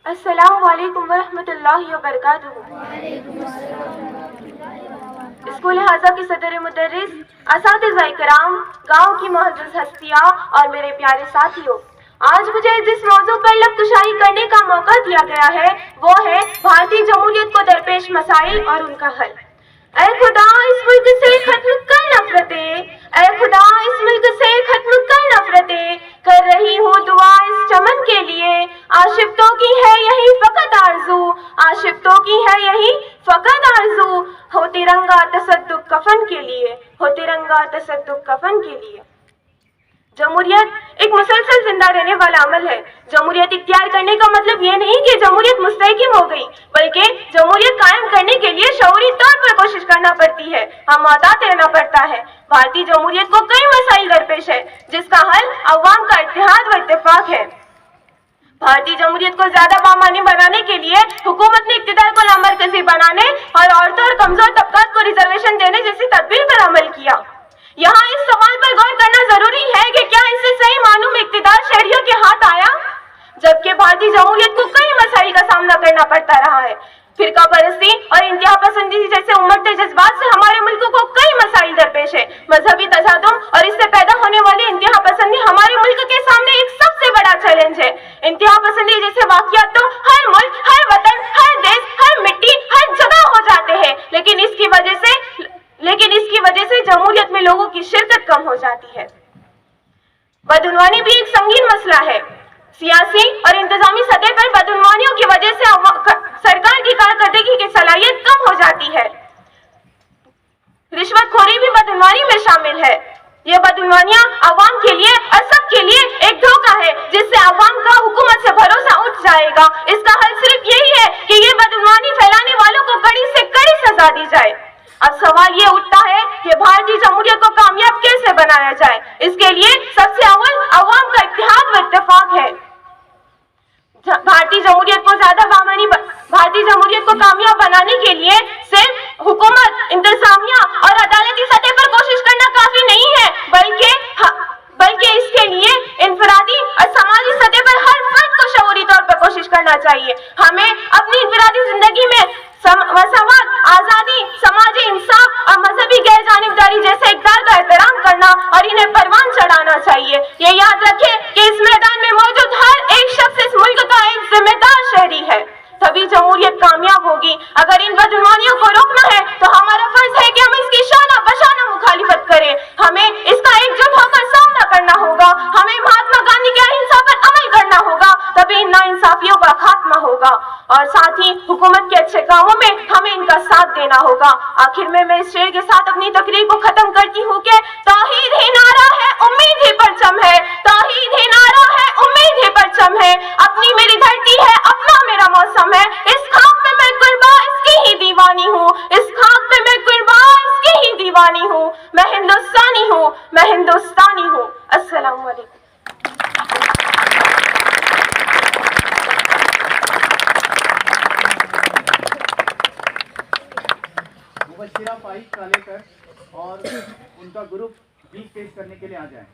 السلام علیکم ورحمۃ اللہ وبرکاتہ۔ اسکول حاضہ کی صدر مدرس، اساتذہ کرام، گاؤں کی معزز ہستیاں اور میرے پیارے ساتھیوں، آج مجھے جس موضوع پر لب کشائی کرنے کا موقع دیا گیا ہے وہ ہے بھارتی جمہوریت کو درپیش مسائل اور ان کا حل۔ اے خدا اس ملک سے ختم کر نفرتیں، اے خدا اس ملک سے ختم کر نفرتیں، کر رہی ہوں دعا اس چمن کے لیے، عاشقوں کی ہے یہی فقط آرزو، عاشقوں کی ہے یہی فقط آرزو، ہو ترنگا تصدق کفن کے لیے، ہو ترنگا تصدق کفن کے لیے۔ جمہوریت ایک مسلسل زندہ رہنے والا عمل ہے۔ جمہوریت اختیار کرنے کا مطلب یہ نہیں کہ جمہوریت مستحکم ہو گئی، بلکہ جمہوریت قائم کرنے کے لیے شعوری طور پر کوشش کرنا پڑتی ہے، ہم محتاط رہنا پڑتا ہے۔ بھارتی جمہوریت کو کئی مسائل درپیش ہے جس کا حل عوام کا اتحاد و اتفاق ہے۔ بھارتی جمہوریت کو زیادہ بامعنی بنانے کے لیے حکومت نے اقتدار کو لامرکزی بنانے اور عورتوں اور کمزور طبقات کو ریزرویشن دینے جیسی تدبیر پر عمل کیا۔ یہاں اس سوال پر غور کرنا ضروری ہے کہ کیا اس سے صحیح معنوں میں اقتدار شہریوں کے ہاتھ آیا؟ جبکہ بھارتی جمہوریت کو کئی مسائل کا سامنا کرنا پڑتا رہا ہے۔ فرقہ پرستی اور انتہا پسندی جیسے امرتے جذبات سے ہمارے ملک کو کئی مسائل درپیش ہے۔ مذہبی تصادم اور اس سے پیدا ہونے والی انتہا پسندی ہمارے ملک کے سامنے ایک سب سے بڑا چیلنج ہے۔ انتہا پسندی جیسے واقعات تو ہر ملک، ہر وطن، ہر دیش، ہر مٹی، ہر جگہ ہو جاتے ہیں، لیکن اس کی وجہ سے جمہوریت میں لوگوں کی شرکت کم ہو جاتی ہے۔ بدعنوانی بھی ایک سنگین مسئلہ ہے۔ سیاسی اور انتظامی سطح پر بدعنوانیوں کی وجہ سے سرکار کی کارکردگی کی صلاحیت کم ہو جاتی ہے۔ رشوت خوری بھی بدعنوانی میں شامل ہے۔ یہ بدعنوانیاں عوام کے لیے اور سب کے لیے ایک دھوکہ ہے جس سے عوام کا حکومت سے بھروسہ اٹھ جائے گا۔ اس کا حل صرف یہی ہے کہ یہ بدعنوانی پھیلانے والوں کو کڑی سے کڑی سزا دی جائے۔ اب سوال یہ اٹھتا ہے کہ بھارتی جمہوریت کو کامیاب کیسے بنایا جائے؟ اس کے لیے سب سے اول عوام کا اتحاد و اتفاق ہے۔ بھارتی جمہوریت کو کامیاب بنانے کے لیے صرف حکومت، انتظامیہ اور عدالتی سطح پر کوشش کرنا کافی نہیں ہے، بلکہ اس کے لیے انفرادی اور سماجی سطح پر ہر فرد کو شعوری طور پر کوشش کرنا چاہیے۔ ہمیں اپنی انفرادی زندگی میں مساوات، آزادی، سماجی انصاف اور مذہبی غیر جانبداری جیسے اقدار کا احترام کرنا اور انہیں پروان چڑھانا چاہیے۔ یہ یاد رکھیں کہ اس میدان میں موجود ہر ایک شخص اس ملک کا ایک ذمہ دار شہری ہے، تبھی جمہوریت کامیاب ہوگی۔ اگر ان بدعنوانیوں کو روکنا ہے تو ہمارا فرض ہے کہ ہم اس کی شانہ بشانہ مخالفت کریں۔ ہمیں اس کا ایک جٹ ہو کر سامنا کرنا ہوگا۔ ہمیں مہاتما گاندھی کے اہنسا پر عمل کرنا ہوگا، تبھی ان ناانصافیوں کا خاتمہ ہوگا، اور ساتھ ہی حکومت کے اچھے کاموں میں ہمیں ان کا ساتھ دینا ہوگا۔ آخر میں اس شعر کے ساتھ اپنی تقریر کو ختم کرتی ہوں کہ توحید ہی نعرہ ہے، امید ہی پرچم ہے، توحید ہی نعرہ ہے، امید ہی پرچم ہے، اپنی میری دھرتی ہے، اپنا میرا موسم ہے، اس خاک پہ میں قرباں اس کی ہی دیوانی ہوں، اس خاک پہ میں قرباں اس کی ہی دیوانی ہوں، میں ہندوستانی ہوں، میں ہندوستانی ہوں۔ السلام علیکم۔ مبشرہ فائز کالیکر اور ان کا گروپ بھی پیش کرنے کے لیے آ جائیں۔